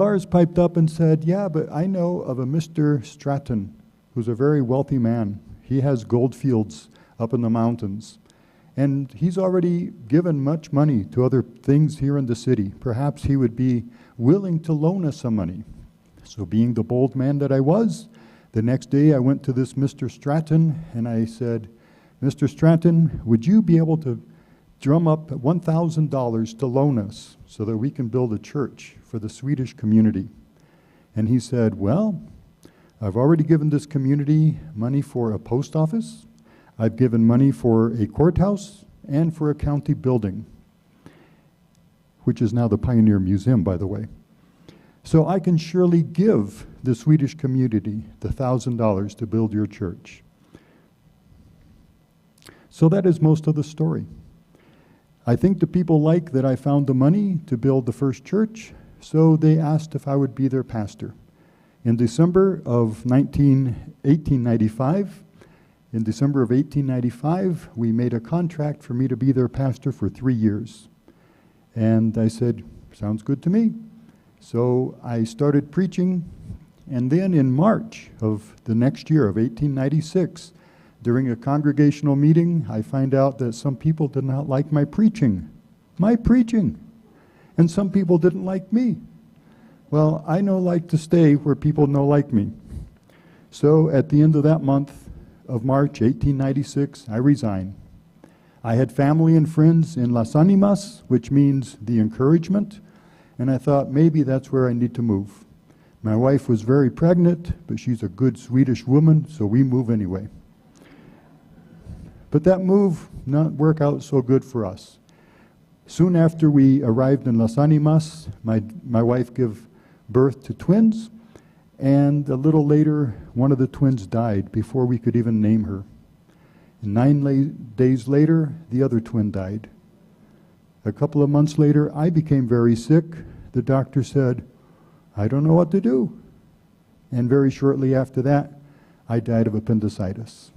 Lars piped up and said, yeah, but I know of a Mr. Stratton, who's a very wealthy man. He has gold fields up in the mountains. And he's already given much money to other things here in the city. Perhaps he would be willing to loan us some money. So being the bold man that I was, the next day I went to this Mr. Stratton and I said, Mr. Stratton, would you be able to drum up $1,000 to loan us so that we can build a church for the Swedish community? And he said, well, I've already given this community money for a post office. I've given money for a courthouse and for a county building, which is now the Pioneer Museum, by the way. So I can surely give the Swedish community the $1,000 to build your church. So that is most of the story. I think the people like that I found the money to build the first church, so they asked if I would be their pastor. In December of 1895, we made a contract for me to be their pastor for 3 years. And I said, sounds good to me. So I started preaching, and then in March of the next year of 1896, during a congregational meeting, I find out that some people did not like my preaching. And some people didn't like me. Well, I no like to stay where people no like me. So at the end of that month of March 1896, I resigned. I had family and friends in Las Animas, which means the encouragement, and I thought maybe that's where I need to move. My wife was very pregnant, but she's a good Swedish woman, so we move anyway. But that move not work out so good for us. Soon after we arrived in Las Animas, my wife gave birth to twins, and a little later, one of the twins died before we could even name her. And 9 days later, the other twin died. A couple of months later, I became very sick. The doctor said, I don't know what to do. And very shortly after that, I died of appendicitis.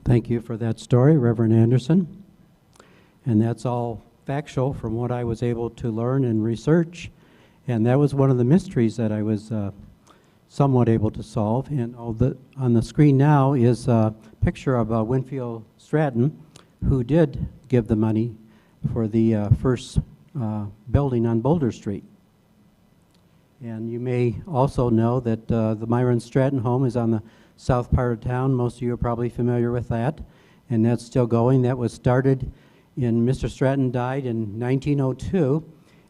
Thank you for that story, Reverend Anderson. And that's all factual from what I was able to learn and research. And that was one of the mysteries that I was somewhat able to solve. And on the screen now is a picture of Winfield Stratton, who did give the money for the first building on Boulder Street. And you may also know that the Myron Stratton home is on the south part of town. Most of you are probably familiar with that. And that's still going. That was started Mr. Stratton died in 1902,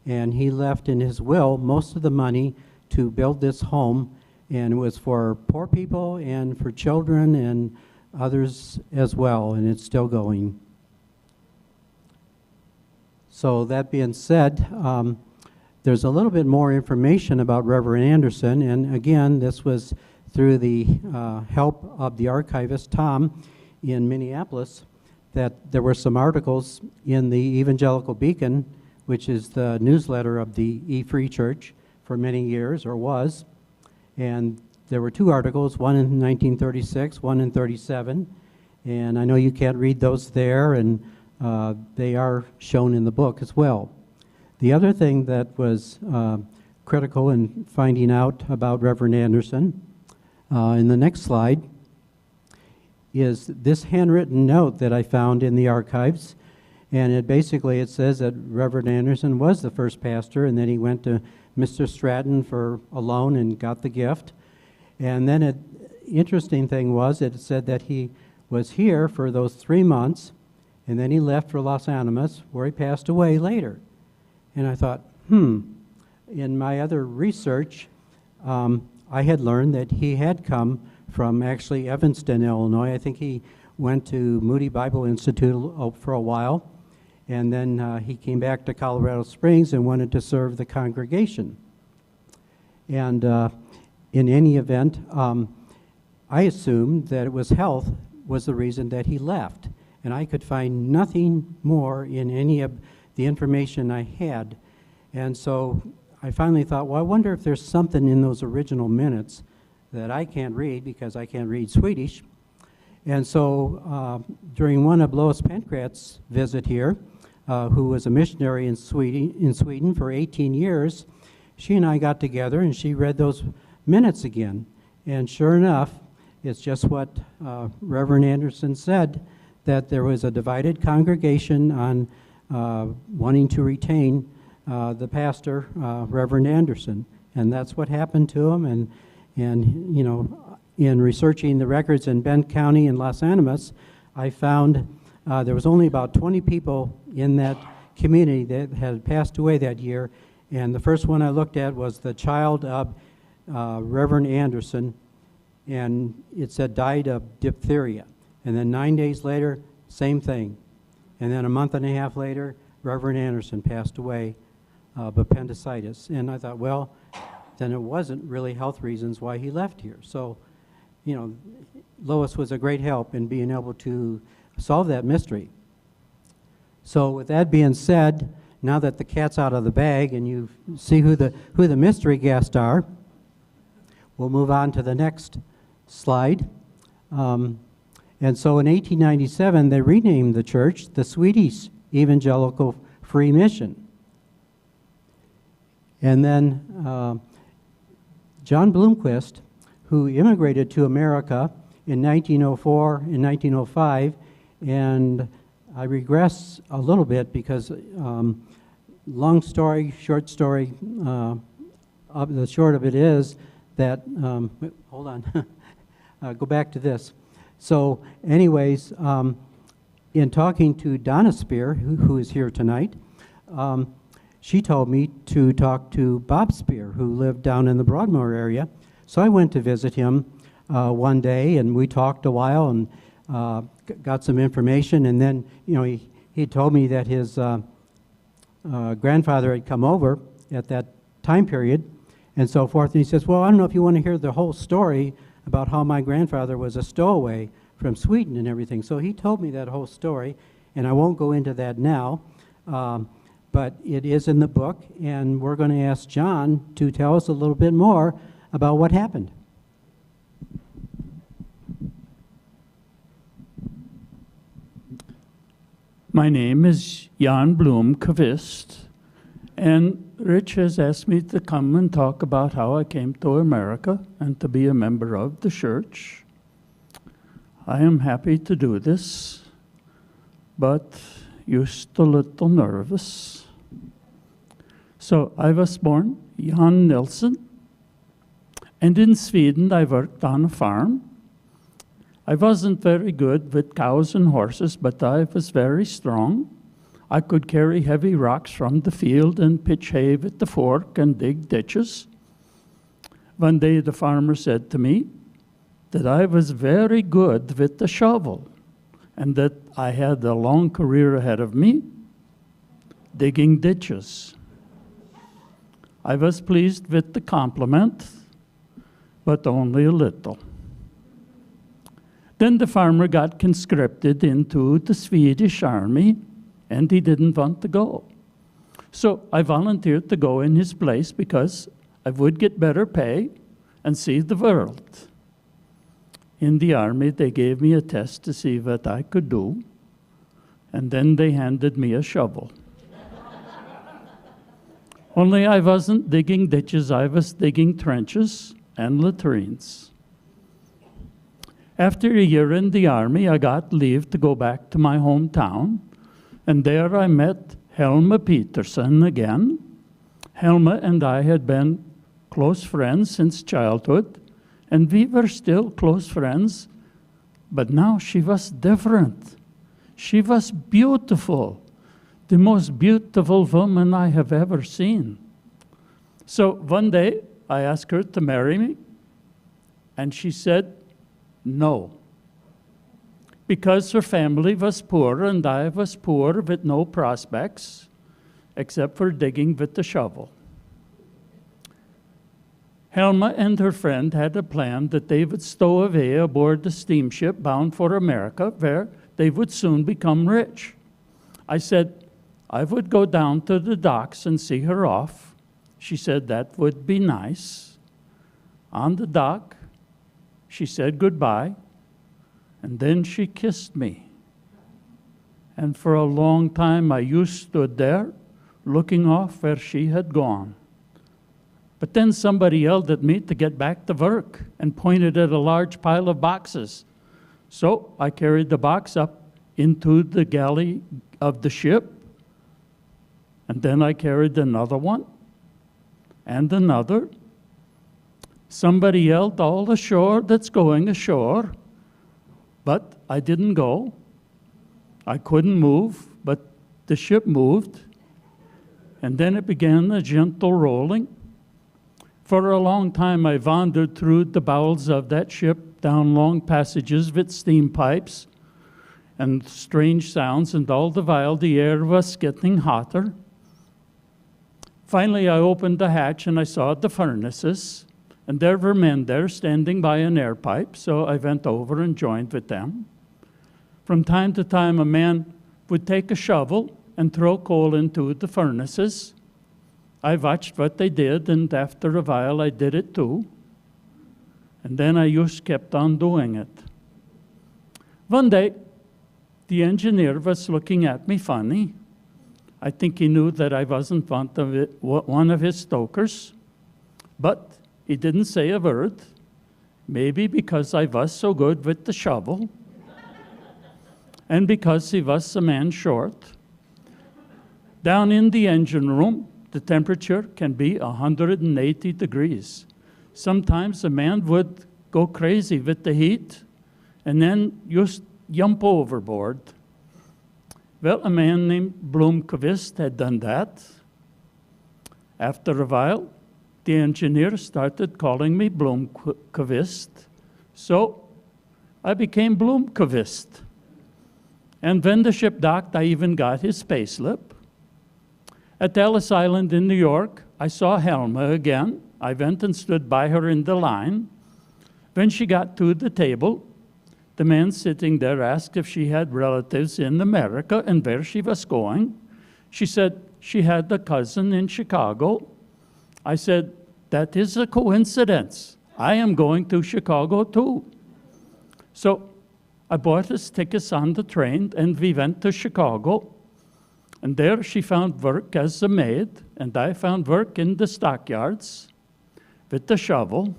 and he left in his will most of the money to build this home, and it was for poor people and for children and others as well, and it's still going. So that being said, there's a little bit more information about Reverend Anderson, and again, this was through the help of the archivist, Tom, in Minneapolis, that there were some articles in the Evangelical Beacon, which is the newsletter of the Free Church for many years, or was, and there were 2 articles, one in 1936, one in 37, and I know you can't read those there, and they are shown in the book as well. The other thing that was critical in finding out about Reverend Anderson, in the next slide, is this handwritten note that I found in the archives, and it says that Reverend Anderson was the first pastor, and then he went to Mr. Stratton for a loan and got the gift. And then interesting thing was it said that he was here for those 3 months, and then he left for Los Animas, where he passed away later. And I thought, in my other research, I had learned that he had come from actually Evanston, Illinois. I think he went to Moody Bible Institute for a while, and then he came back to Colorado Springs and wanted to serve the congregation. And in any event, I assumed that it was health was the reason that he left. And I could find nothing more in any of the information I had. And so I finally thought, well, I wonder if there's something in those original minutes that I can't read because I can't read Swedish. And so during one of Lois Pankrat's visit here, who was a missionary in Sweden for 18 years, she and I got together and she read those minutes again. And sure enough, it's just what Reverend Anderson said, that there was a divided congregation on wanting to retain the pastor, Reverend Anderson. And that's what happened to him. And you know, in researching the records in Bend County and Los Animas, I found there was only about 20 people in that community that had passed away that year. And the first one I looked at was the child of Reverend Anderson, and it said died of diphtheria. And then 9 days later, same thing. And then a month and a half later, Reverend Anderson passed away of appendicitis. And I thought, well, then it wasn't really health reasons why he left here. So, you know, Lois was a great help in being able to solve that mystery. So with that being said, now that the cat's out of the bag and you see who the mystery guests are, we'll move on to the next slide. And so in 1897, they renamed the church the Swedish Evangelical Free Mission. And then John Blomquist, who immigrated to America in 1904 and 1905, and I regress a little bit because long story, short story, the short of it is that, hold on, go back to this. So anyways, in talking to Donna Spear, who is here tonight, she told me to talk to Bob Spear, who lived down in the Broadmoor area. So I went to visit him one day, and we talked a while and got some information. And then, you know, he told me that his grandfather had come over at that time period and so forth. And he says, well, I don't know if you want to hear the whole story about how my grandfather was a stowaway from Sweden and everything. So he told me that whole story, and I won't go into that now. But it is in the book, and we're going to ask John to tell us a little bit more about what happened. My name is Jan Blomqvist, and Rich has asked me to come and talk about how I came to America and to be a member of the church. I am happy to do this, but just a little nervous. So I was born Jan Nilsson, and in Sweden I worked on a farm. I wasn't very good with cows and horses, but I was very strong. I could carry heavy rocks from the field and pitch hay with the fork and dig ditches. One day the farmer said to me that I was very good with the shovel and that I had a long career ahead of me digging ditches. I was pleased with the compliment, but only a little. Then the farmer got conscripted into the Swedish army, and he didn't want to go. So I volunteered to go in his place because I would get better pay and see the world. In the army, they gave me a test to see what I could do, and then they handed me a shovel. Only I wasn't digging ditches, I was digging trenches and latrines. After a year in the army, I got leave to go back to my hometown, and there I met Helma Peterson again. Helma and I had been close friends since childhood, and we were still close friends, but now she was different. She was beautiful, the most beautiful woman I have ever seen. So one day, I asked her to marry me, and she said no. Because her family was poor, and I was poor with no prospects, except for digging with the shovel. Helma and her friend had a plan that they would stow away aboard the steamship bound for America, where they would soon become rich. I said I would go down to the docks and see her off. She said that would be nice. On the dock, she said goodbye, And then she kissed me. And for a long time, I stood there, looking off where she had gone. But then somebody yelled at me to get back to work and pointed at a large pile of boxes. So I carried the box up into the galley of the ship, and then I carried another one and another. Somebody yelled, "All ashore that's going ashore." But I didn't go. I couldn't move, but the ship moved. And then it began a gentle rolling. For a long time, I wandered through the bowels of that ship, down long passages with steam pipes and strange sounds, and all the while the air was getting hotter. Finally, I opened the hatch and I saw the furnaces, and there were men there standing by an air pipe, so I went over and joined with them. From time to time, a man would take a shovel and throw coal into the furnaces. I watched what they did, and after a while I did it too. And then I just kept on doing it. One day, the engineer was looking at me funny. I think he knew that I wasn't one of his stokers, but he didn't say a word, maybe because I was so good with the shovel, and because he was a man short. Down in the engine room, the temperature can be 180 degrees. Sometimes a man would go crazy with the heat and then just jump overboard. Well, a man named Blomqvist had done that. After a while, the engineer started calling me Blomqvist, so I became Blomqvist. And when the ship docked, I even got his payslip. At Ellis Island in New York, I saw Helma again. I went and stood by her in the line. When she got to the table, the man sitting there asked if she had relatives in America and where she was going. She said she had a cousin in Chicago. I said, "That is a coincidence. I am going to Chicago too." So I bought us tickets on the train and we went to Chicago. And there she found work as a maid, and I found work in the stockyards with the shovel.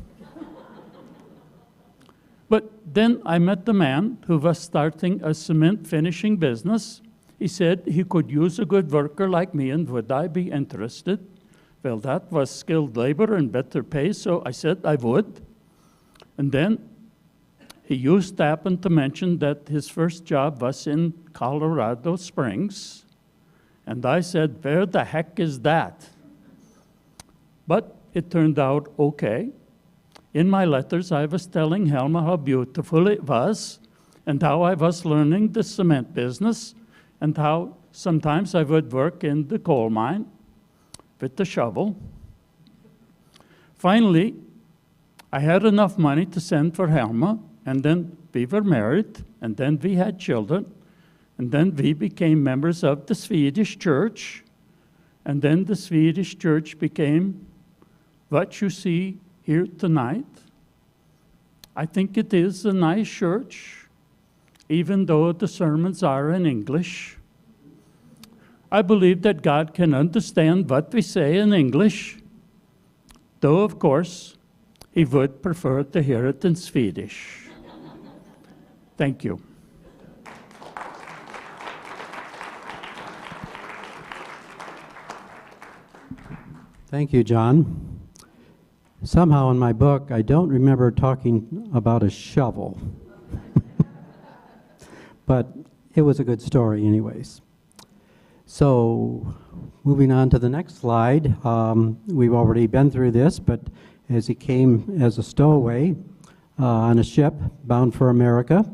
But then I met the man who was starting a cement finishing business. He said he could use a good worker like me, and would I be interested? Well, that was skilled labor and better pay, so I said I would. And then he used to happen to mention that his first job was in Colorado Springs. And I said, "Where the heck is that?" But it turned out okay. In my letters, I was telling Helma how beautiful it was, and how I was learning the cement business, and how sometimes I would work in the coal mine with the shovel. Finally, I had enough money to send for Helma, and then we were married, and then we had children. And then we became members of the Swedish church. And then the Swedish church became what you see here tonight. I think it is a nice church, even though the sermons are in English. I believe that God can understand what we say in English, though, of course, He would prefer to hear it in Swedish. Thank you. Thank you, John. Somehow in my book, I don't remember talking about a shovel. But it was a good story anyways. So, moving on to the next slide. We've already been through this, but as he came as a stowaway on a ship bound for America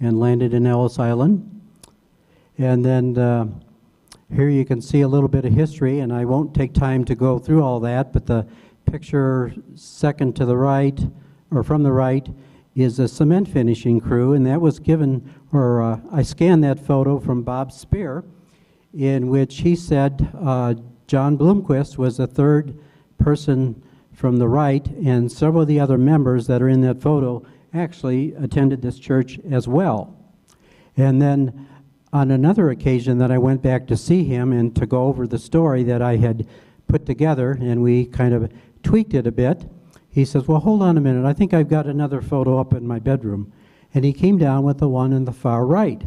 and landed in Ellis Island. And then here you can see a little bit of history, and I won't take time to go through all that, but the picture second to the right, or from the right, is a cement finishing crew, and that was given, or I scanned that photo from Bob Spear, in which he said John Blomqvist was the third person from the right, and several of the other members that are in that photo actually attended this church as well. And then on another occasion that I went back to see him and to go over the story that I had put together, and we kind of tweaked it a bit, he says, well, hold on a minute, I think I've got another photo up in my bedroom. And he came down with the one in the far right.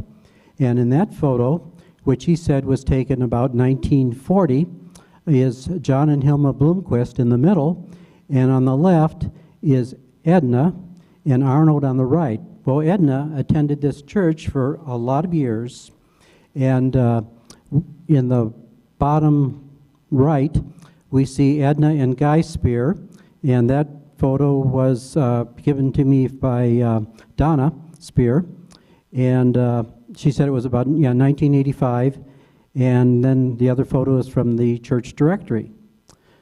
And in that photo, which he said was taken about 1940, is John and Hilma Bloomquist in the middle, and on the left is Edna and Arnold on the right. Well, Edna attended this church for a lot of years, and in the bottom right, we see Edna and Guy Spear, and that photo was given to me by Donna Spear, and she said it was about 1985, and then the other photo is from the church directory.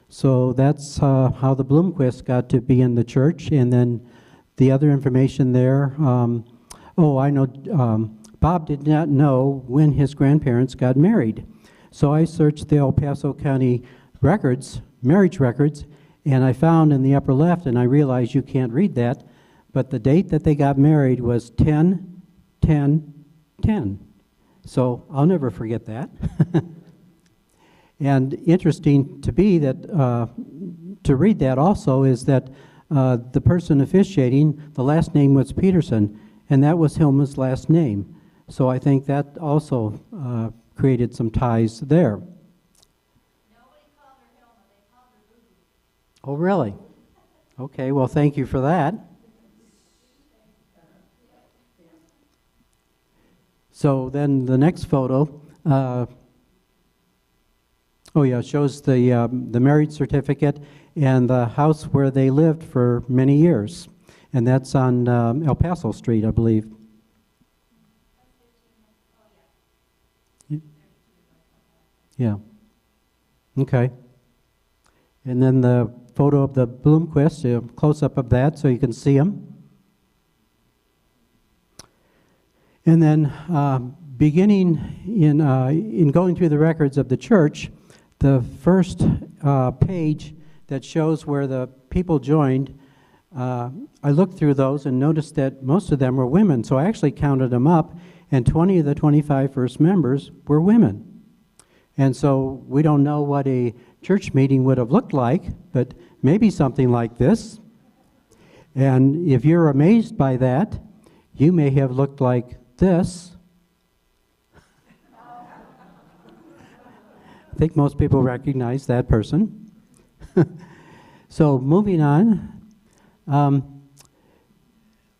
So that's how the Bloomquists got to be in the church, and then the other information there, I know Bob did not know when his grandparents got married. So I searched the El Paso County records, marriage records, and I found in the upper left, and I realized you can't read that, but the date that they got married was 10/10/10. So I'll never forget that. And interesting to be that, to read that also is that the person officiating, the last name was Peterson, and that was Hilma's last name. So I think that also created some ties there. Nobody called her Hilma, they called her Ruby. Oh, really? Okay, well, thank you for that. So then the next photo, shows the marriage certificate and the house where they lived for many years. And that's on El Paso Street, I believe. Yeah. Okay. And then the photo of the Bloomquist, a close-up of that so you can see them. And then beginning in going through the records of the church, the first page that shows where the people joined, I looked through those and noticed that most of them were women. So I actually counted them up, and 20 of the 25 first members were women. And so we don't know what a church meeting would have looked like, but maybe something like this. And if you're amazed by that, you may have looked like this. I think most people recognize that person. So moving on,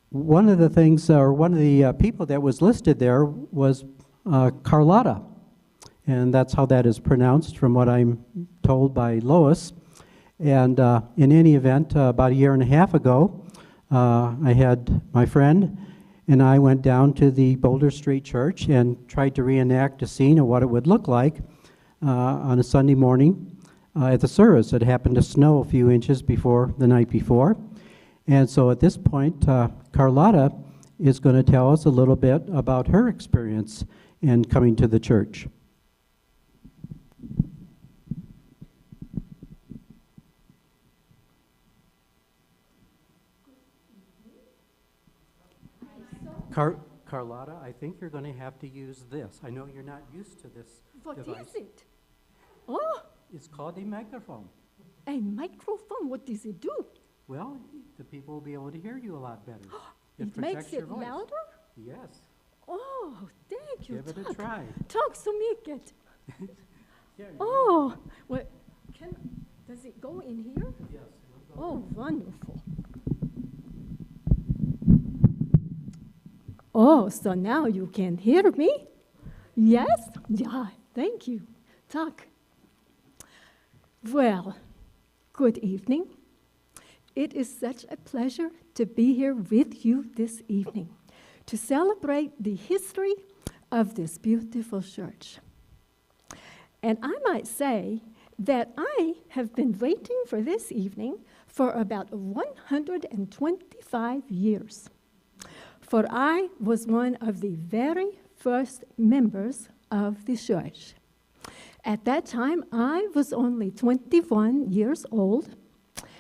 one of the things, or one of the people that was listed there was Carlotta. And that's how that is pronounced from what I'm told by Lois. And in any event, about a year and a half ago, I had my friend and I went down to the Boulder Street Church and tried to reenact a scene of what it would look like on a Sunday morning at the service. It happened to snow a few inches before the night before. And so at this point, Carlotta is going to tell us a little bit about her experience in coming to the church. Carlotta, I think you're going to have to use this. I know you're not used to this device. What is it? Oh, It's called a microphone. a microphone. What does it do? Well, the people will be able to hear you a lot better. It protects makes your it voice. louder? Yes. Oh, thank you. Give it a Talk. try. Talk so make it. Yeah, Oh, well, does it go in here? yes. Oh, wonderful. Oh, so now you can hear me? Yes? Yeah, thank you. Talk. Well, good evening. It is such a pleasure to be here with you this evening to celebrate the history of this beautiful church. And I might say that I have been waiting for this evening for about 125 years. For I was one of the very first members of the church. At that time, I was only 21 years old,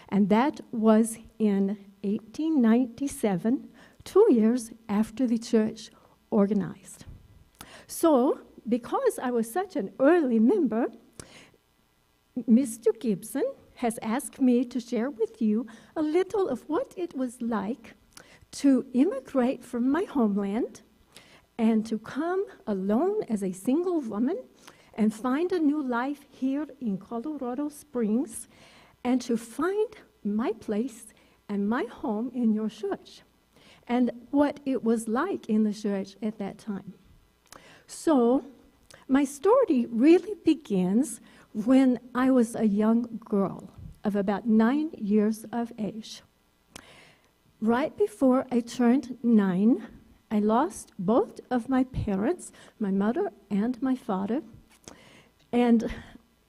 and that was in 1897 2 years after the church organized. So, because I was such an early member, Mr. Gibson has asked me to share with you a little of what it was like to immigrate from my homeland and to come alone as a single woman and find a new life here in Colorado Springs and to find my place and my home in your church and what it was like in the church at that time. So, my story really begins when I was a young girl of about 9 years of age. Right before I turned 9, I lost both of my parents, my mother and my father, and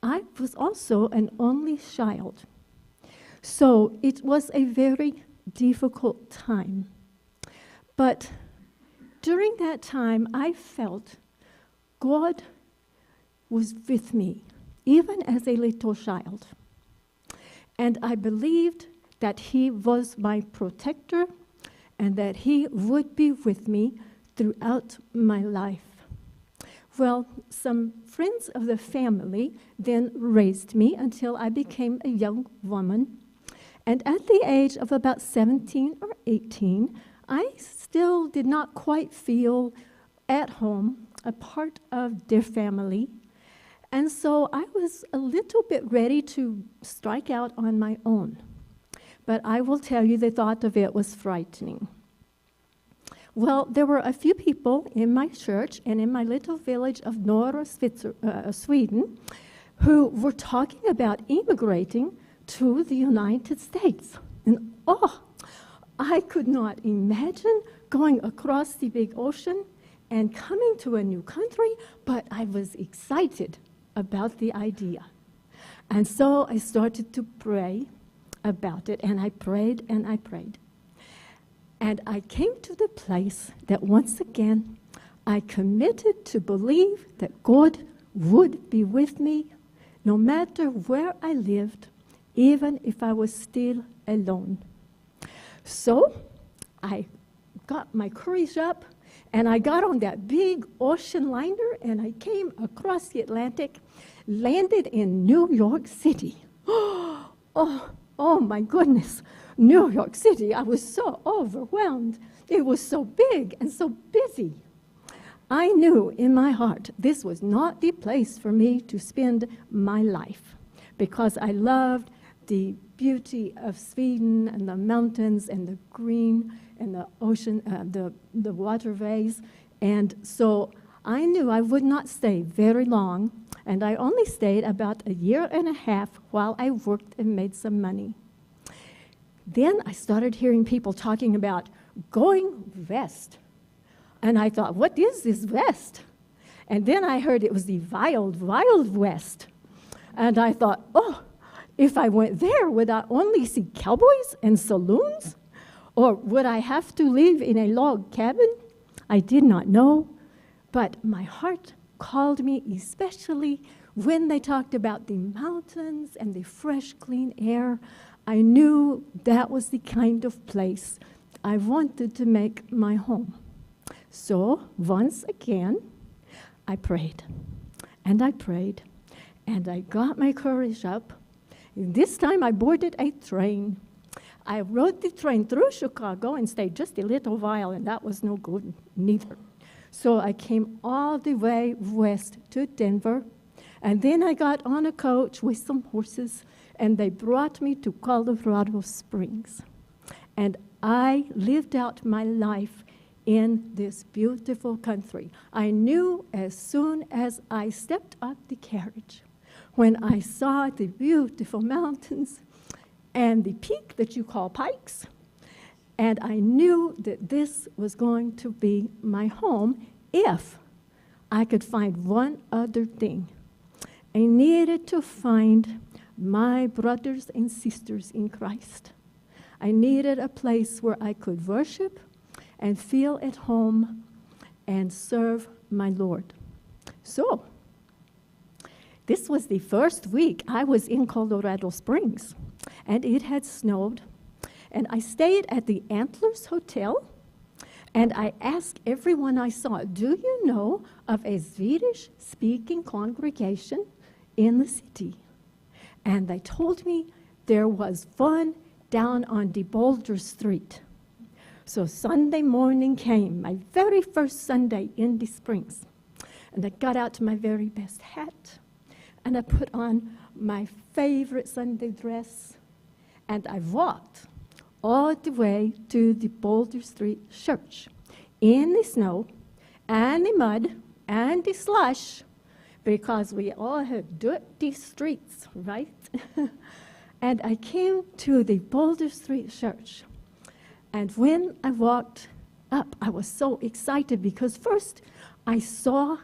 I was also an only child. So it was a very difficult time. But during that time, I felt God was with me, even as a little child. And I believed that He was my protector and that He would be with me throughout my life. Well, some friends of the family then raised me until I became a young woman. And at the age of about 17 or 18, I still did not quite feel at home, a part of their family. And so I was a little bit ready to strike out on my own. But I will tell you, the thought of it was frightening. Well, there were a few people in my church and in my little village of Norra Sweden who were talking about immigrating to the United States. And I could not imagine going across the big ocean and coming to a new country, but I was excited about the idea. And so I started to pray about it, and I prayed and I prayed. And I came to the place that once again I committed to believe that God would be with me no matter where I lived, even if I was still alone. So I got my courage up and I got on that big ocean liner and I came across the Atlantic, landed in New York City. Oh my goodness, New York City, I was so overwhelmed. It was so big and so busy. I knew in my heart this was not the place for me to spend my life because I loved the beauty of Sweden and the mountains and the green and the ocean, the waterways. And so I knew I would not stay very long, and I only stayed about a year and a half while I worked and made some money. Then I started hearing people talking about going west. And I thought, what is this west? And then I heard it was the wild, wild west. And I thought, if I went there, would I only see cowboys and saloons? Or would I have to live in a log cabin? I did not know. But my heart called me, especially when they talked about the mountains and the fresh, clean air. I knew that was the kind of place I wanted to make my home. So once again, I prayed, and I prayed, and I got my courage up. And this time I boarded a train. I rode the train through Chicago and stayed just a little while, and that was no good neither. So I came all the way west to Denver, and then I got on a coach with some horses, and they brought me to Colorado Springs. And I lived out my life in this beautiful country. I knew as soon as I stepped off the carriage, when I saw the beautiful mountains and the peak that you call Pikes, and I knew that this was going to be my home if I could find one other thing. I needed to find my brothers and sisters in Christ. I needed a place where I could worship and feel at home and serve my Lord. So, this was the first week I was in Colorado Springs, and it had snowed. And I stayed at the Antlers Hotel, And I asked everyone I saw, do you know of a Swedish-speaking congregation in the city? And they told me there was one down on the Boulder Street. So Sunday morning came, my very first Sunday in the Springs. And I got out my very best hat, and I put on my favorite Sunday dress, and I walked all the way to the Boulder Street Church in the snow and the mud and the slush, because we all have dirty streets, right? And I came to the Boulder Street Church. And when I walked up, I was so excited because first I saw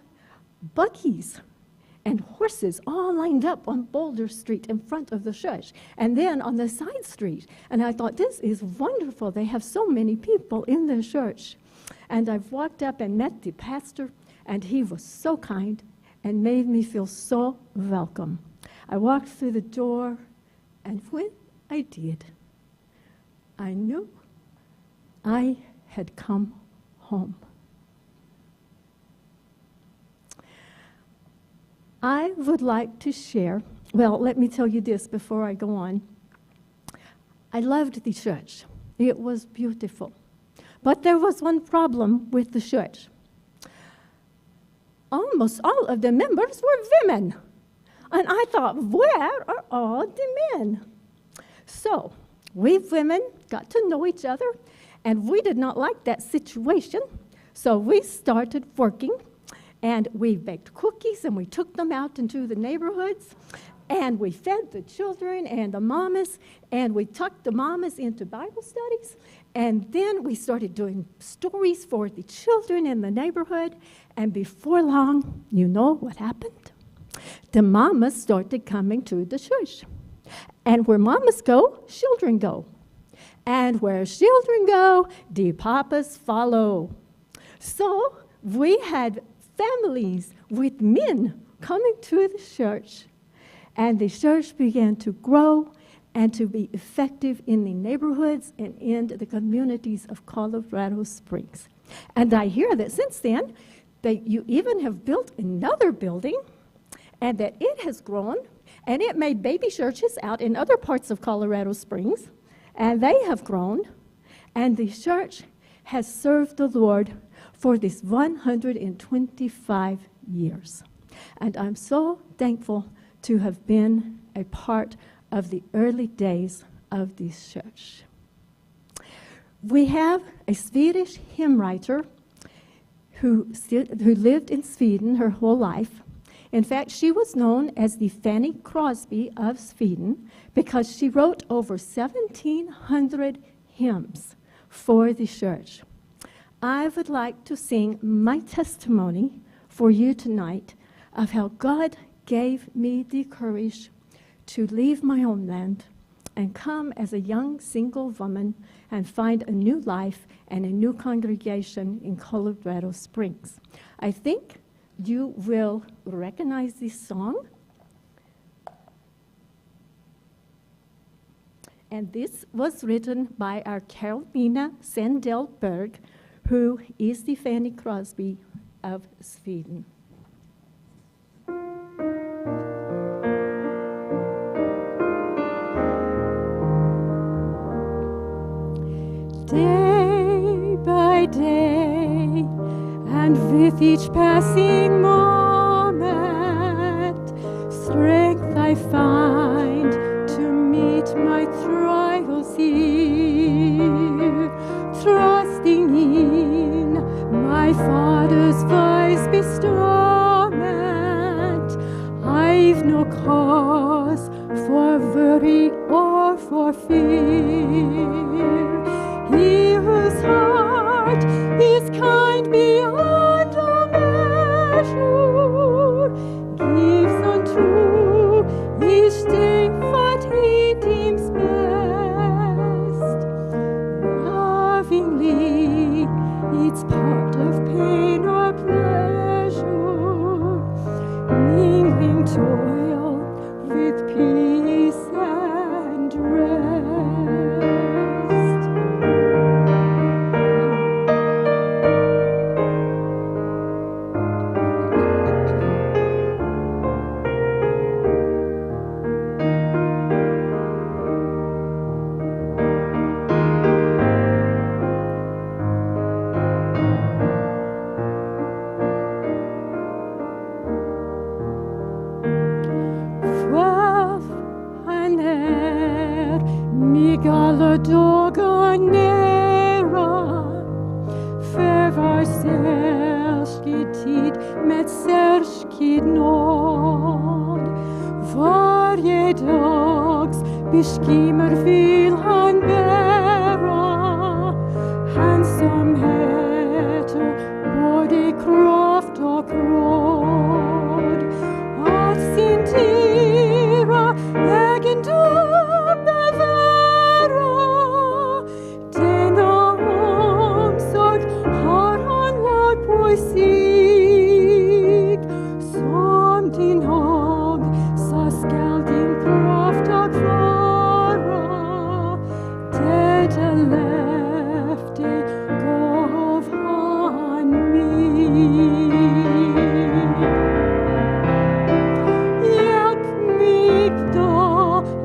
buggies and horses all lined up on Boulder Street in front of the church, and then on the side street. And I thought, this is wonderful. They have so many people in their church. And I walked up and met the pastor, and he was so kind and made me feel so welcome. I walked through the door, and when I did, I knew I had come home. I would like to share, well, let me tell you this before I go on. I loved the church. It was beautiful. But there was one problem with the church. Almost all of the members were women. And I thought, where are all the men? So we women got to know each other, and we did not like that situation. So we started working, and we baked cookies, and we took them out into the neighborhoods, and we fed the children and the mamas, and we tucked the mamas into Bible studies, and then we started doing stories for the children in the neighborhood, and before long, you know what happened? The mamas started coming to the church. And where mamas go, children go. And where children go, the papas follow. So we had families with men coming to the church, and the church began to grow and to be effective in the neighborhoods and in the communities of Colorado Springs. And I hear that since then, that you even have built another building, and that it has grown, and it made baby churches out in other parts of Colorado Springs, and they have grown, and the church has served the Lord for this 125 years. And I'm so thankful to have been a part of the early days of this church. We have a Swedish hymn writer who lived in Sweden her whole life. In fact, she was known as the Fanny Crosby of Sweden because she wrote over 1,700 hymns for the church. I would like to sing my testimony for you tonight of how God gave me the courage to leave my homeland and come as a young single woman and find a new life and a new congregation in Colorado Springs. I think you will recognize this song. And this was written by our Carolina Sandelberg, who is the Fanny Crosby of Sweden. Day by day, and with each passing moment, strength I find to meet my trials here, trusting in my Father's wise bestowment. I've no cause for worry or for fear. He whose heart is kind beyond all measure gives unto each day what he deems best. Lovingly, it's part of pain or pleasure, mingling toil with peace and rest. särskild nåd. Varje dags bekymmer vill han bära. Han som heter både kraft och råd. Att sin dyra egendom bevara. Denna omsorg har han lagt på sig. Som din hag så skall din kraft och vara. Detta löfte gav han mig. Hjälp mig då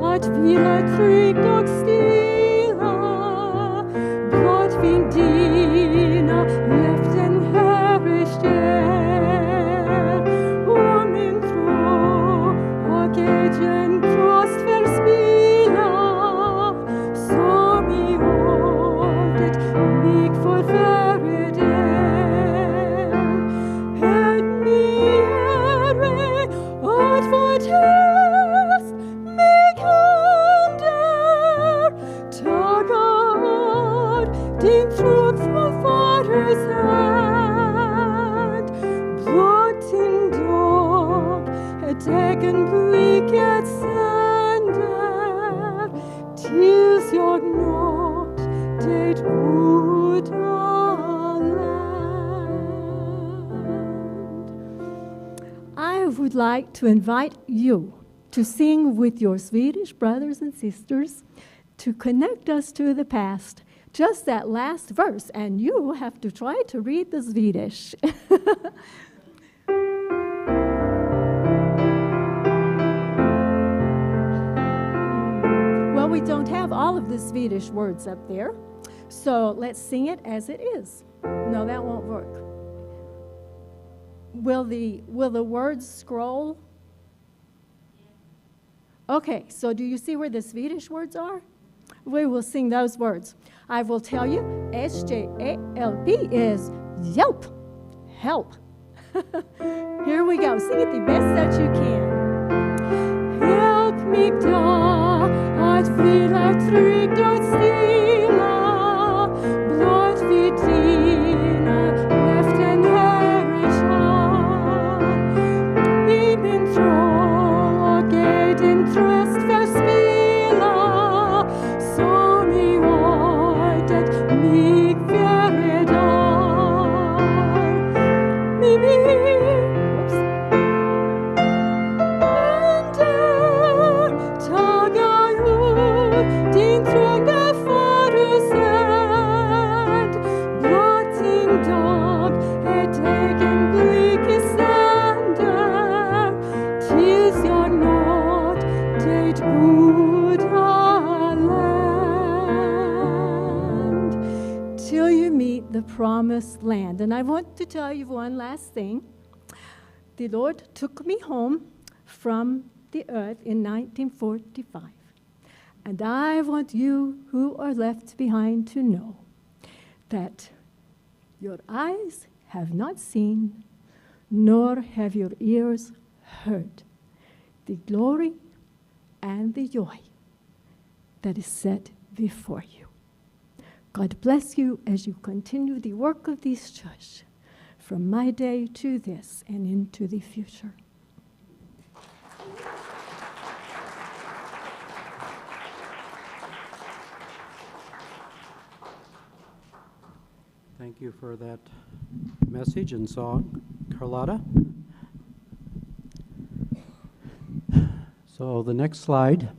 att vila tryggt och stilla. Blott vid dina löften, Herre, ställ. Och min tro och egen tröst förspilla. Som i ordet mig förfärde. Höj mig, Herre, att få tröst mig under. Tagar din trot från Faders hand. Blott din dag ett ögonblick ett sänder. Tills jag nått det goda land. I would like to invite you to sing with your Swedish brothers and sisters to connect us to the past. Just that last verse, and you have to try to read the Swedish. Well, we don't have all of the Swedish words up there, so let's sing it as it is. No, that won't work. Will the words scroll? Okay, so do you see where the Swedish words are? We will sing those words. I will tell you, S-J-A-L-P is yelp, help. Here we go. Sing it the best that you can. Hjälp mig då att vila tryggt och stilla. Blott vid dina löften, Herre, kär. I min tro och egen tröst förspilla. Som i ordet mig föredrar. Tagar ur din trogna Faders hand. Blott din dag ett ögonblick i sänder. Tills jag nått det goda land. Till you meet the promised land. And I want to tell you one last thing. The Lord took me home from the earth in 1945. And I want you who are left behind to know that your eyes have not seen, nor have your ears heard the glory and the joy that is set before you. God bless you as you continue the work of this church from my day to this and into the future. Thank you for that message and song, Carlotta. So the next slide,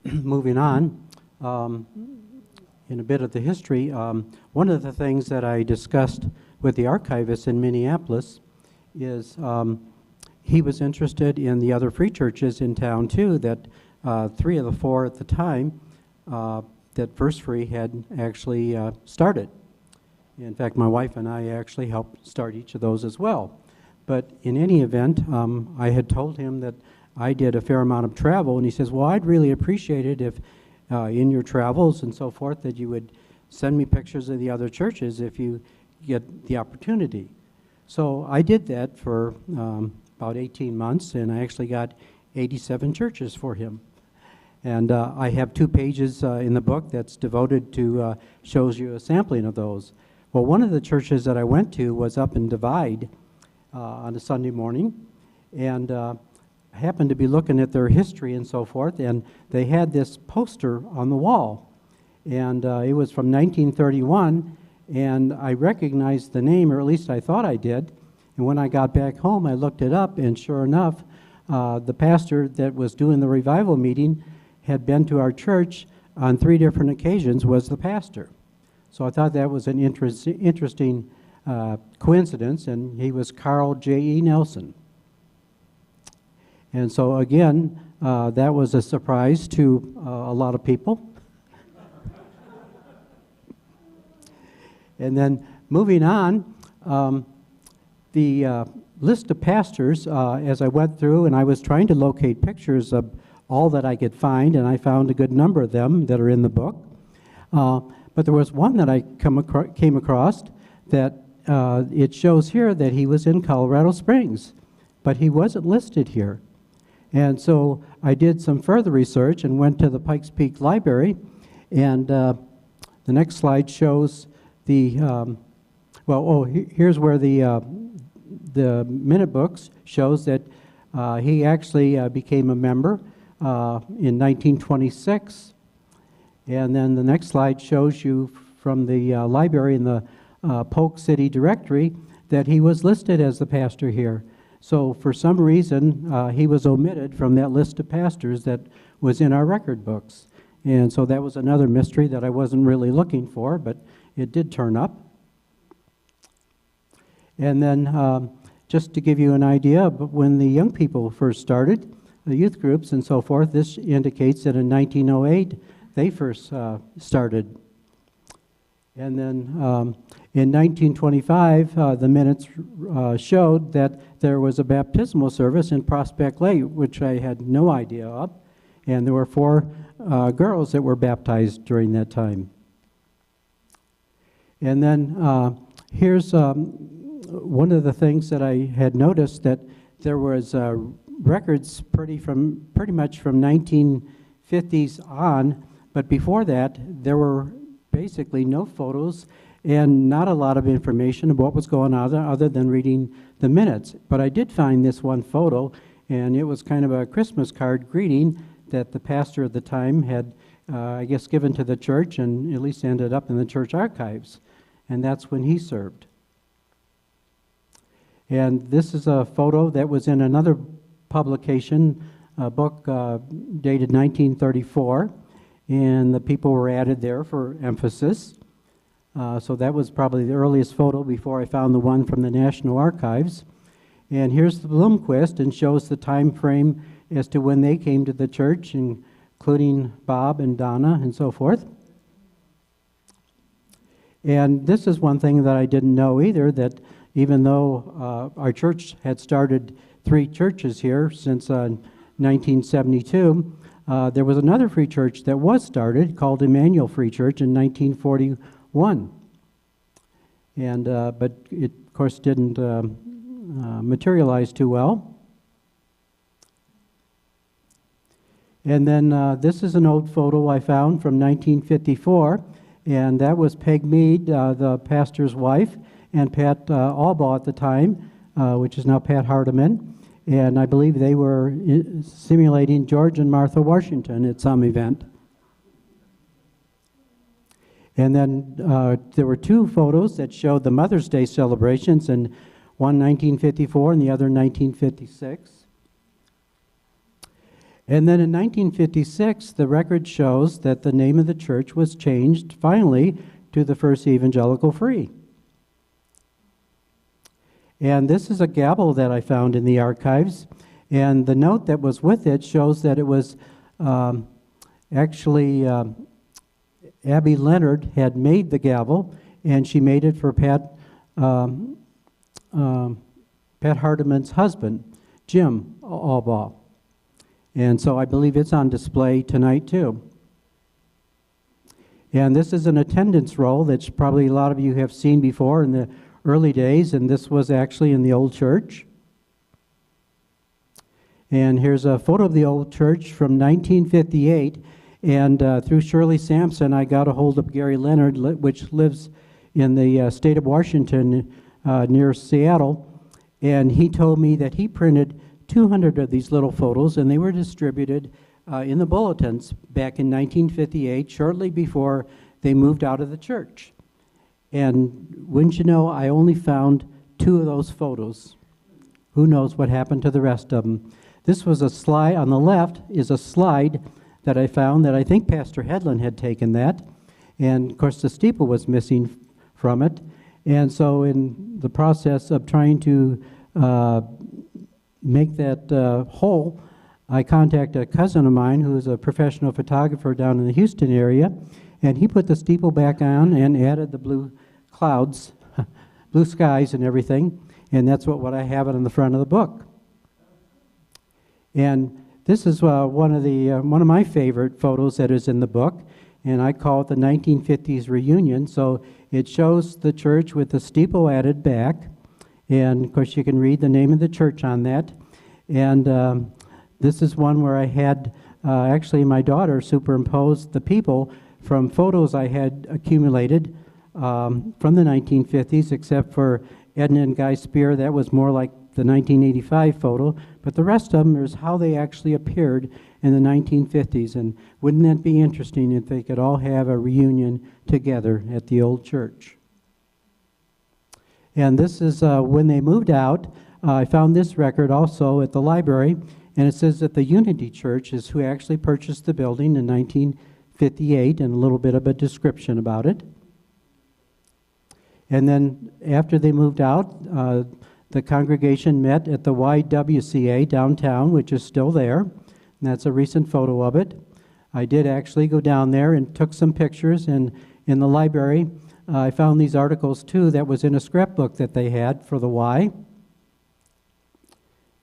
moving on, in a bit of the history, one of the things that I discussed with the archivist in Minneapolis is he was interested in the other free churches in town too, that 3 of the 4 at the time that First Free had actually started. In fact, my wife and I actually helped start each of those as well. But in any event, I had told him that I did a fair amount of travel, and he says, well, I'd really appreciate it if in your travels and so forth that you would send me pictures of the other churches if you get the opportunity. So I did that for about 18 months, and I actually got 87 churches for him. And I have 2 pages in the book that's devoted to, shows you a sampling of those. Well, one of the churches that I went to was up in Divide on a Sunday morning, and I happened to be looking at their history and so forth, and they had this poster on the wall. And it was from 1931, and I recognized the name, or at least I thought I did. And when I got back home, I looked it up, and sure enough, the pastor that was doing the revival meeting had been to our church on 3 different occasions, was the pastor. So I thought that was an interesting coincidence, and he was Carl J.E. Nelson. And so again, that was a surprise to a lot of people. And then moving on, the list of pastors, as I went through, and I was trying to locate pictures of all that I could find, and I found a good number of them that are in the book. But there was one that I came across that it shows here that he was in Colorado Springs, but he wasn't listed here. And so I did some further research and went to the Pikes Peak Library, and the next slide shows the, here's where the minute books shows that he actually became a member in 1926. And then the next slide shows you from the library in the Polk City Directory that he was listed as the pastor here. So for some reason, he was omitted from that list of pastors that was in our record books. And so that was another mystery that I wasn't really looking for, but it did turn up. And then just to give you an idea, when the young people first started, the youth groups and so forth, this indicates that in 1908, they first started. And then in 1925, the minutes showed that there was a baptismal service in Prospect Lake, which I had no idea of. And there were 4 girls that were baptized during that time. And then here's one of the things that I had noticed, that there was records pretty much from 1950s on, but before that, there were basically no photos and not a lot of information of what was going on other than reading the minutes. But I did find this one photo, and it was kind of a Christmas card greeting that the pastor at the time had, I guess, given to the church, and at least ended up in the church archives. And that's when he served. And this is a photo that was in another publication, a book dated 1934, and the people were added there for emphasis. So that was probably the earliest photo before I found the one from the National Archives. And here's the Bloomquist, and shows the time frame as to when they came to the church, including Bob and Donna and so forth. And this is one thing that I didn't know either, that even though our church had started 3 churches here since 1972, there was another free church that was started called Emmanuel Free Church in 1941. And but it, of course, didn't materialize too well. And then this is an old photo I found from 1954, and that was Peg Mead, the pastor's wife, and Pat Albaugh at the time, which is now Pat Hardiman. And I believe they were simulating George and Martha Washington at some event. And then there were 2 photos that showed the Mother's Day celebrations, and one 1954 and the other 1956. And then in 1956, the record shows that the name of the church was changed finally to the First Evangelical Free. And this is a gavel that I found in the archives, and the note that was with it shows that it was actually Abby Leonard had made the gavel, and she made it for Pat Hardiman's husband, Jim Albaugh. And so I believe it's on display tonight too. And this is an attendance roll that probably a lot of you have seen before in the early days, and this was actually in the old church. And here's a photo of the old church from 1958, and through Shirley Sampson, I got a hold of Gary Leonard, which lives in the state of Washington near Seattle, and he told me that he printed 200 of these little photos, and they were distributed in the bulletins back in 1958, shortly before they moved out of the church. And wouldn't you know, I only found 2 of those photos. Who knows what happened to the rest of them? This was a slide, on the left is a slide that I found that I think Pastor Headland had taken that. And of course the steeple was missing from it. And so in the process of trying to make that whole, I contacted a cousin of mine who is a professional photographer down in the Houston area, and he put the steeple back on and added the blue clouds, blue skies and everything, and that's what I have it on the front of the book. And this is one of my favorite photos that is in the book, and I call it the 1950s reunion. So it shows the church with the steeple added back, and of course you can read the name of the church on that. And this is one where I had actually my daughter superimpose the people from photos I had accumulated from the 1950s, except for Edna and Guy Spear. That was more like the 1985 photo, but the rest of them is how they actually appeared in the 1950s. And wouldn't that be interesting if they could all have a reunion together at the old church? And this is when they moved out. I found this record also at the library, and it says that the Unity Church is who actually purchased the building in 1958, and a little bit of a description about it. And then after they moved out, the congregation met at the YWCA downtown, which is still there, and that's a recent photo of it. I did actually go down there and took some pictures, and in the library I found these articles too that was in a scrapbook that they had for the Y.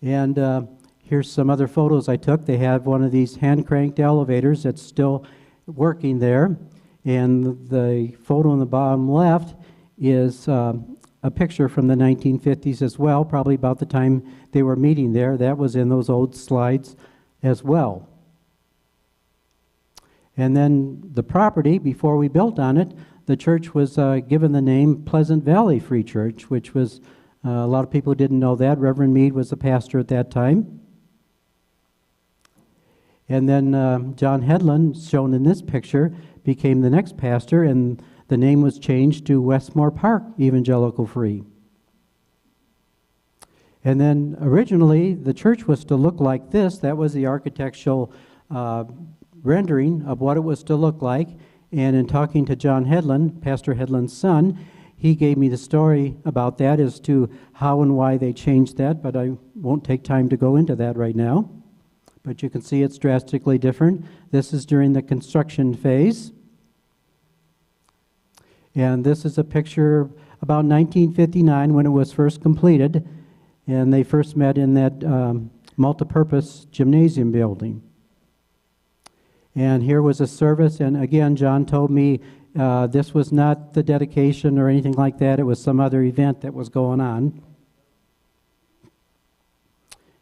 And here's some other photos I took. They have one of these hand-cranked elevators that's still working there, and the photo on the bottom left is a picture from the 1950s as well, probably about the time they were meeting there. That was in those old slides as well. And then the property, before we built on it, the church was given the name Pleasant Valley Free Church, which was, a lot of people didn't know that. Reverend Meade was the pastor at that time. And then John Headland, shown in this picture, became the next pastor, and the name was changed to Westmore Park Evangelical Free. And then originally the church was to look like this. That was the architectural rendering of what it was to look like. And in talking to John Headland, Pastor Headland's son, he gave me the story about that as to how and why they changed that, but I won't take time to go into that right now. But you can see it's drastically different. This is during the construction phase. And this is a picture about 1959 when it was first completed, and they first met in that multipurpose gymnasium building. And here was a service, and again, John told me this was not the dedication or anything like that. It was some other event that was going on.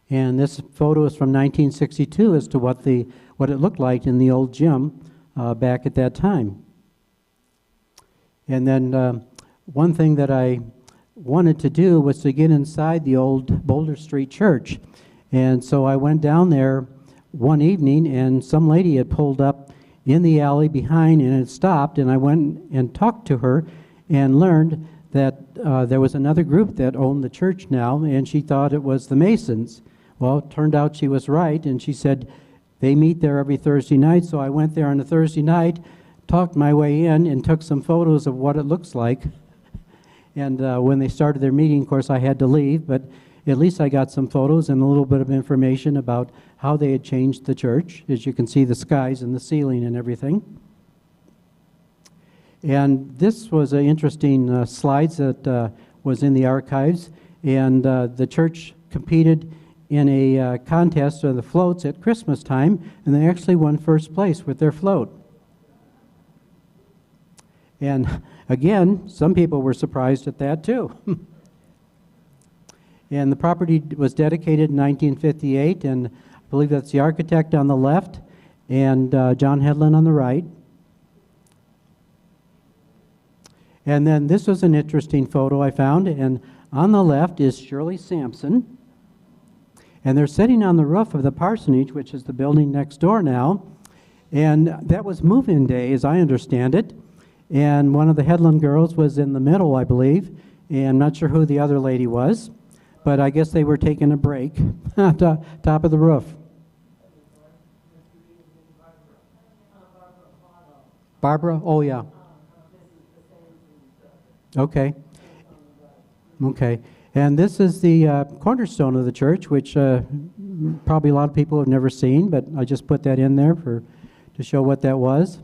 And this photo is from 1962 as to what it looked like in the old gym back at that time. And then one thing that I wanted to do was to get inside the old Boulder Street Church. And so I went down there one evening, and some lady had pulled up in the alley behind and had stopped, and I went and talked to her and learned that there was another group that owned the church now, and she thought it was the Masons. Well, it turned out she was right, and she said they meet there every Thursday night. So I went there on a Thursday night, talked my way in, and took some photos of what it looks like. And when they started their meeting, of course, I had to leave, but at least I got some photos and a little bit of information about how they had changed the church. As you can see, the skies and the ceiling and everything. And this was an interesting slides that was in the archives. And the church competed in a contest of the floats at Christmas time, and they actually won first place with their float. And again, some people were surprised at that too. And the property was dedicated in 1958, and I believe that's the architect on the left and John Headland on the right. And then this was an interesting photo I found, and on the left is Shirley Sampson. And they're sitting on the roof of the parsonage, which is the building next door now. And that was move-in day, as I understand it. And one of the Headland girls was in the middle, I believe. And I'm not sure who the other lady was, but I guess they were taking a break at the top of the roof. Barbara? Oh, yeah. Okay. Okay. And this is the cornerstone of the church, which probably a lot of people have never seen, but I just put that in there to show what that was.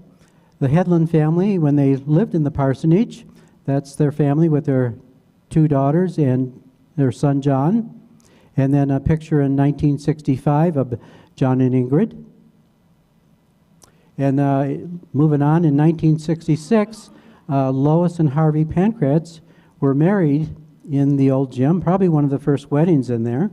The Headland family, when they lived in the parsonage, that's their family with their 2 daughters and their son John. And then a picture in 1965 of John and Ingrid. And moving on, in 1966, Lois and Harvey Pancratz were married in the old gym, probably one of the first weddings in there.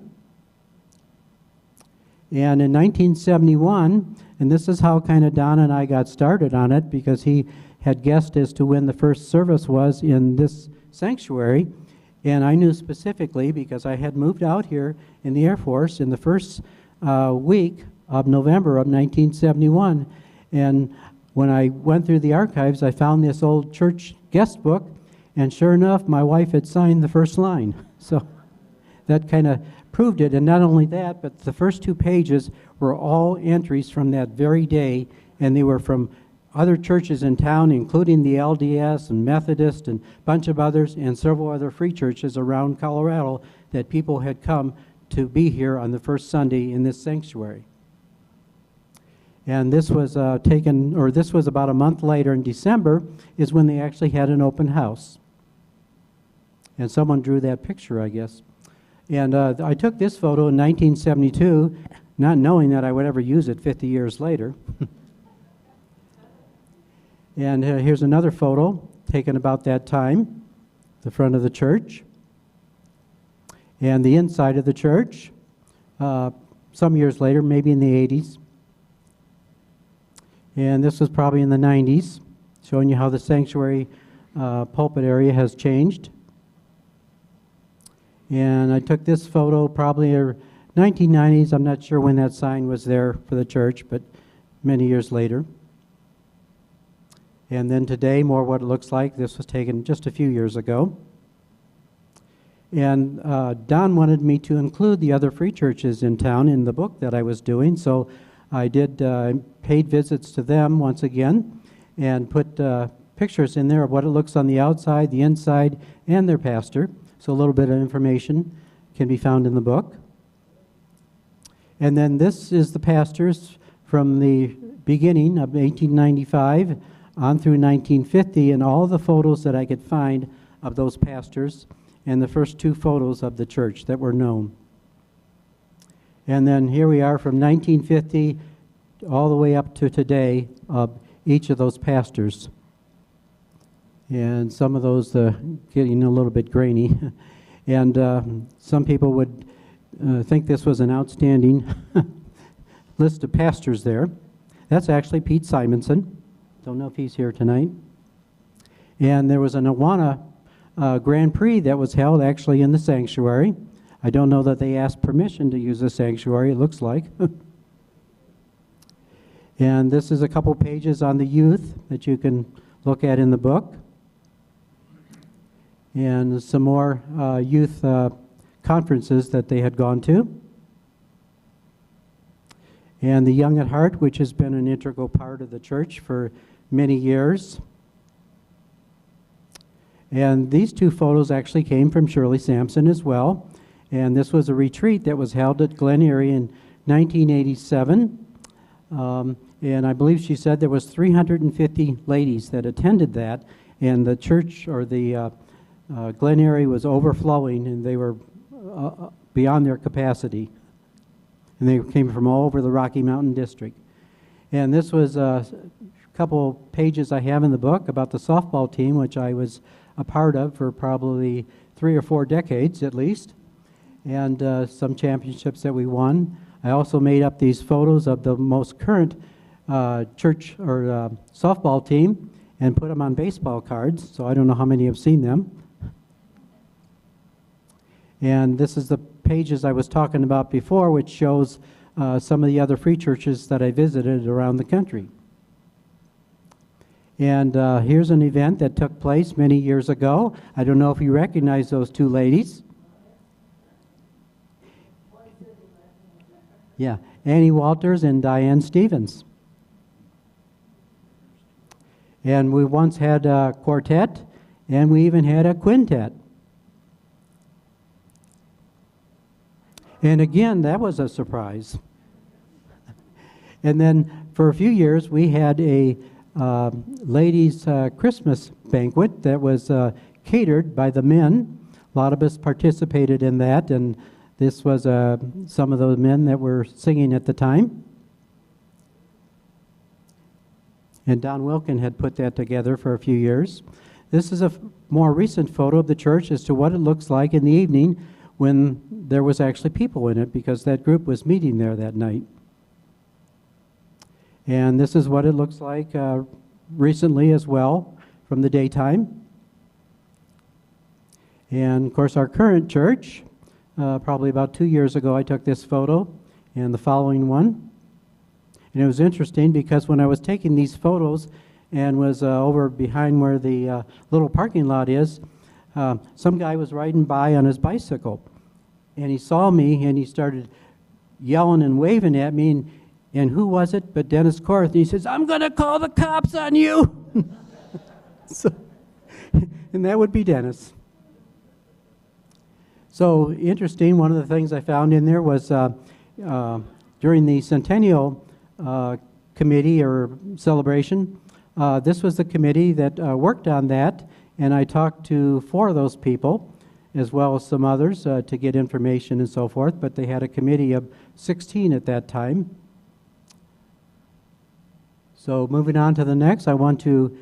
And in 1971, and this is how kind of Don and I got started on it, because he had guessed as to when the first service was in this sanctuary. And I knew specifically because I had moved out here in the Air Force in the first week of November of 1971. And when I went through the archives, I found this old church guest book, and sure enough, my wife had signed the first line. So that kind of proved it. And not only that, but the first 2 pages were all entries from that very day, and they were from other churches in town, including the LDS and Methodist and a bunch of others, and several other free churches around Colorado that people had come to be here on the first Sunday in this sanctuary. And this was this was about a month later in December, is when they actually had an open house. And someone drew that picture, I guess. And I took this photo in 1972, not knowing that I would ever use it 50 years later. And here's another photo taken about that time, the front of the church. And the inside of the church, some years later, maybe in the 80s. And this was probably in the 90s, showing you how the sanctuary pulpit area has changed. And I took this photo probably in 1990s. I'm not sure when that sign was there for the church, but many years later. And then today, more what it looks like. This was taken just a few years ago. And Don wanted me to include the other free churches in town in the book that I was doing, so I did paid visits to them once again and put pictures in there of what it looks on the outside, the inside, and their pastor. So a little bit of information can be found in the book. And then this is the pastors from the beginning of 1895 on through 1950, and all the photos that I could find of those pastors and the first 2 photos of the church that were known. And then here we are from 1950 all the way up to today of each of those pastors. And some of those getting a little bit grainy. And some people would think this was an outstanding list of pastors there. That's actually Pete Simonson. Don't know if he's here tonight. And there was an Awana Grand Prix that was held actually in the sanctuary. I don't know that they asked permission to use the sanctuary, it looks like. And this is a couple pages on the youth that you can look at in the book. And some more youth conferences that they had gone to. And the Young at Heart, which has been an integral part of the church for many years. And these 2 photos actually came from Shirley Sampson as well. And this was a retreat that was held at Glen Erie in 1987. And I believe she said there was 350 ladies that attended that. And the church, or the Glen Erie, was overflowing, and they were beyond their capacity. And they came from all over the Rocky Mountain District. And this was couple pages I have in the book about the softball team, which I was a part of for probably 3 or 4 decades at least, and some championships that we won. I also made up these photos of the most current church or softball team and put them on baseball cards, so I don't know how many have seen them. And this is the pages I was talking about before, which shows some of the other free churches that I visited around the country. And here's an event that took place many years ago. I don't know if you recognize those 2 ladies. Yeah, Annie Walters and Diane Stevens. And we once had a quartet, and we even had a quintet. And again, that was a surprise. And then for a few years, we had a ladies' Christmas banquet that was catered by the men. A lot of us participated in that, and this was some of those men that were singing at the time. And Don Wilkin had put that together for a few years. This is a more recent photo of the church as to what it looks like in the evening when there was actually people in it, because that group was meeting there that night. And this is what it looks like recently as well from the daytime. And of course our current church, probably about 2 years ago I took this photo and the following one. And it was interesting because when I was taking these photos and was over behind where the little parking lot is, some guy was riding by on his bicycle. And he saw me and he started yelling and waving at me. And who was it but Dennis Korth? And he says, "I'm going to call the cops on you." And that would be Dennis. So interesting, one of the things I found in there was during the Centennial Committee or celebration, this was the committee that worked on that, and I talked to 4 of those people, as well as some others, to get information and so forth, but they had a committee of 16 at that time. So moving on to the next, I want to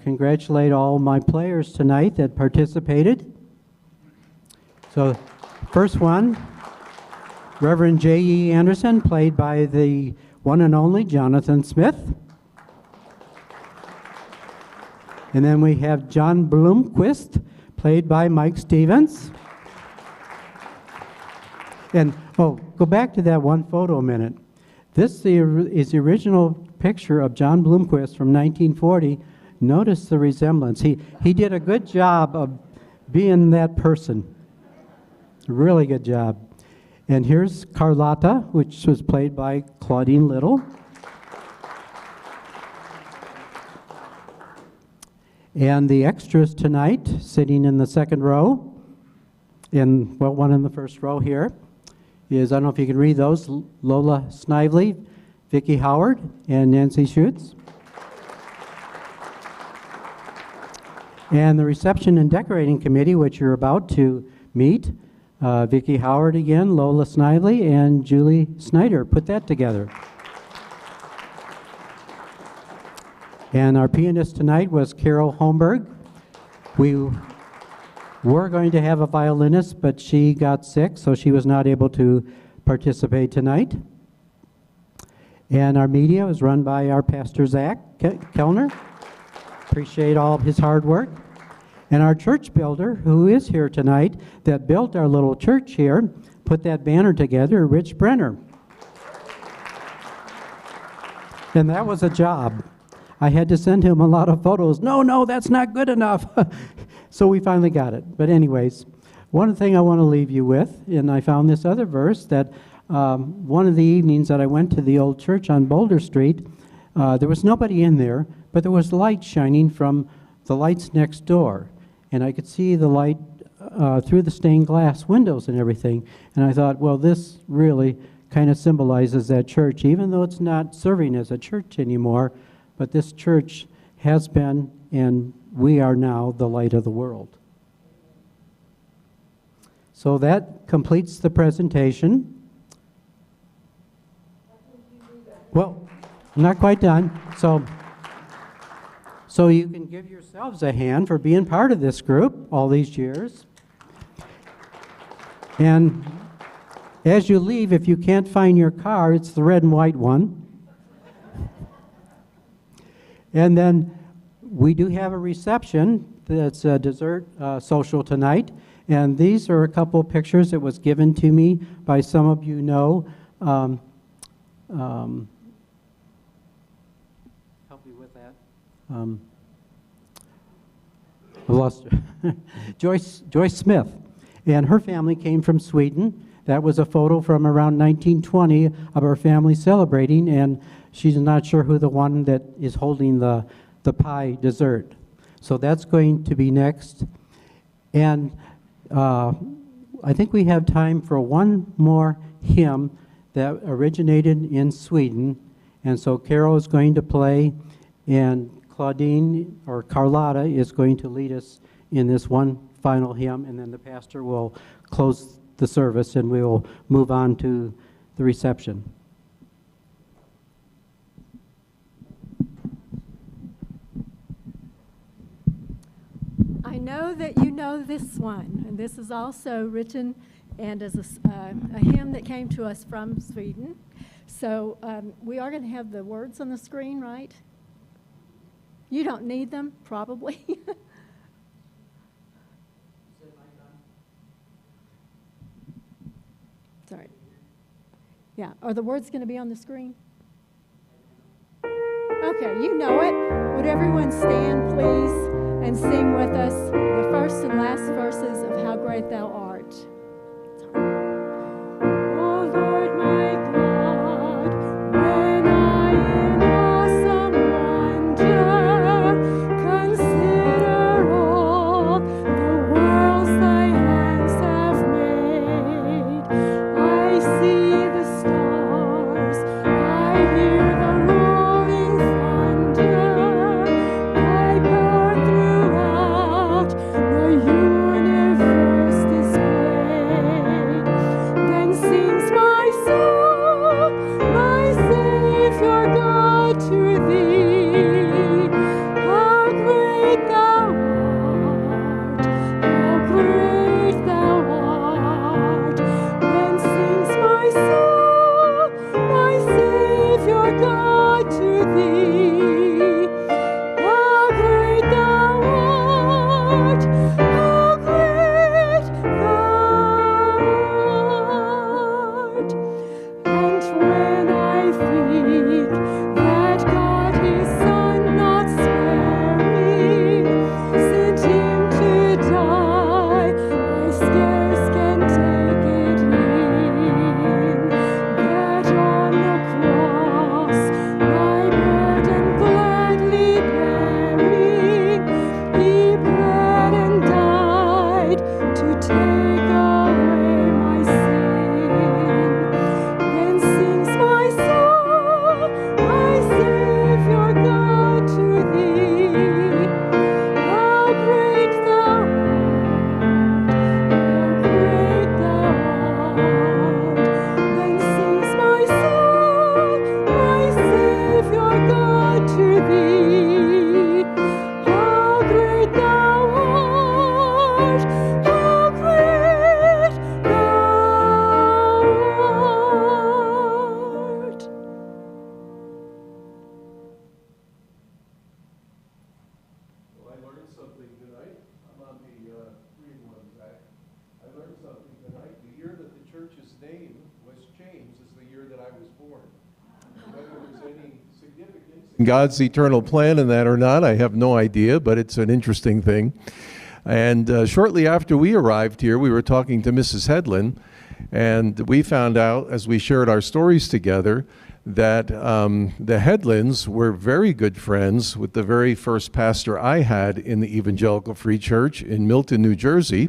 congratulate all my players tonight that participated. So first one, Reverend J.E. Anderson, played by the one and only Jonathan Smith. And then we have John Bloomquist, played by Mike Stevens. And, go back to that one photo a minute. This is the original picture of John Bloomquist from 1940. Notice the resemblance. He did a good job of being that person. Really good job. And here's Carlotta, which was played by Claudine Little. And the extras tonight, sitting in the second row, one in the first row here, is, I don't know if you can read those, Lola Snively, Vicki Howard, and Nancy Schutz. And the reception and decorating committee, which you're about to meet, Vicki Howard again, Lola Snively, and Julie Snyder put that together. And our pianist tonight was Carol Holmberg. We were going to have a violinist, but she got sick, so she was not able to participate tonight. And our media was run by our pastor, Zach Kellner. Appreciate all of his hard work. And our church builder, who is here tonight, that built our little church here, put that banner together, Rich Brenner. And that was a job. I had to send him a lot of photos. No, that's not good enough. So we finally got it. But anyways, one thing I want to leave you with, and I found this other verse, that one of the evenings that I went to the old church on Boulder Street, there was nobody in there, but there was light shining from the lights next door. And I could see the light through the stained glass windows and everything. And I thought, well, this really kind of symbolizes that church, even though it's not serving as a church anymore, but this church has been, and we are now, the light of the world. So that completes the presentation. Well, I'm not quite done. So So you can give yourselves a hand for being part of this group all these years. And as you leave, if you can't find your car, it's the red and white one. And then we do have a reception that's a dessert social tonight. And these are a couple of pictures that was given to me by some of you know. Help me with that. I lost Joyce Smith. And her family came from Sweden. That was a photo from around 1920 of her family celebrating, and she's not sure who the one that is holding the pie dessert. So that's going to be next. And I think we have time for one more hymn that originated in Sweden. And so Carol is going to play, and Claudine or Carlotta is going to lead us in this one final hymn, and then the pastor will close the service and we will move on to the reception. I know that you know this one, and this is also written and as a hymn that came to us from Sweden. So we are going to have the words on the screen, right? You don't need them, probably. Sorry. Yeah, are the words going to be on the screen? Okay, you know it. Would everyone stand, please, and sing with us the first and last verses of How Great Thou Art. Oh Lord my God, when I in awesome wonder consider all the worlds thy hands have made, I see the stars, I hear the rolling thunder, thy power throughout the universe displayed. Then sings my soul, my Savior God, to thee. How great thou art, how great thou art. Then sings my soul, my Savior God, to thee. How great thou art, how great thou art. And when I think that God his Son not sparing sent him to die, I scarce can take it in, that on the cross my burden gladly bearing, he bled and died to take away my sin. Then sings my soul, my Savior God, to thee. How great thou art, how great thou art. Then sings my soul, my Savior God, to thee. How great thou art, how great thou art. Well, I learned something tonight. I'm on the green ones back. I learned something tonight. The year that the church's name was changed is the year that I was born. Whether there's any significance in God's eternal plan in that or not, I have no idea, but it's an interesting thing. And shortly after we arrived here, we were talking to Mrs. Headland, and we found out, as we shared our stories together, that the Headlands were very good friends with the very first pastor I had in the Evangelical Free Church in Milton, New Jersey,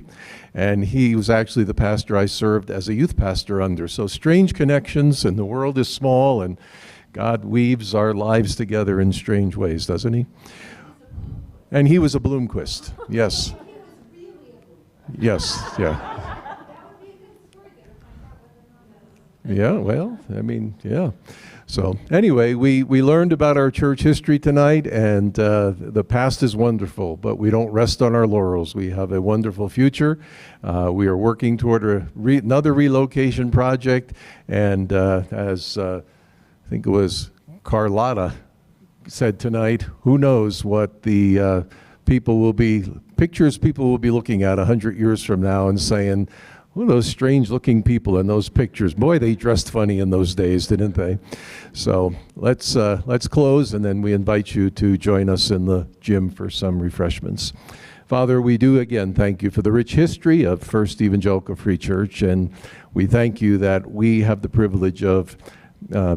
and he was actually the pastor I served as a youth pastor under. So strange connections, and the world is small, and God weaves our lives together in strange ways, doesn't he? And he was a Bloomquist, yes. Yes, yeah. Yeah, well, I mean, yeah. So anyway, we learned about our church history tonight, and the past is wonderful, but we don't rest on our laurels. We have a wonderful future. We are working toward another relocation project, and as I think it was Carlotta said tonight, who knows what the pictures people will be looking at 100 years from now and saying, "Who are those strange-looking people in those pictures? Boy, they dressed funny in those days, didn't they?" So let's close, and then we invite you to join us in the gym for some refreshments. Father, we do again thank you for the rich history of First Evangelical Free Church, and we thank you that we have the privilege of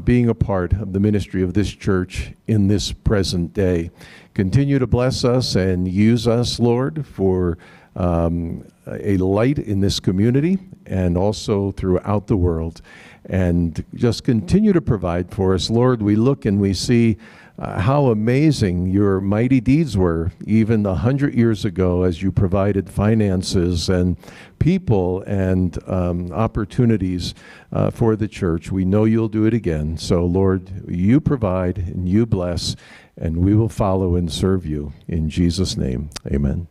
being a part of the ministry of this church in this present day. Continue to bless us and use us, Lord, for a light in this community and also throughout the world. And just continue to provide for us. Lord, we look and we see how amazing your mighty deeds were even 100 years ago as you provided finances and people and opportunities for the church. We know you'll do it again. So, Lord, you provide and you bless, and we will follow and serve you. In Jesus' name, amen.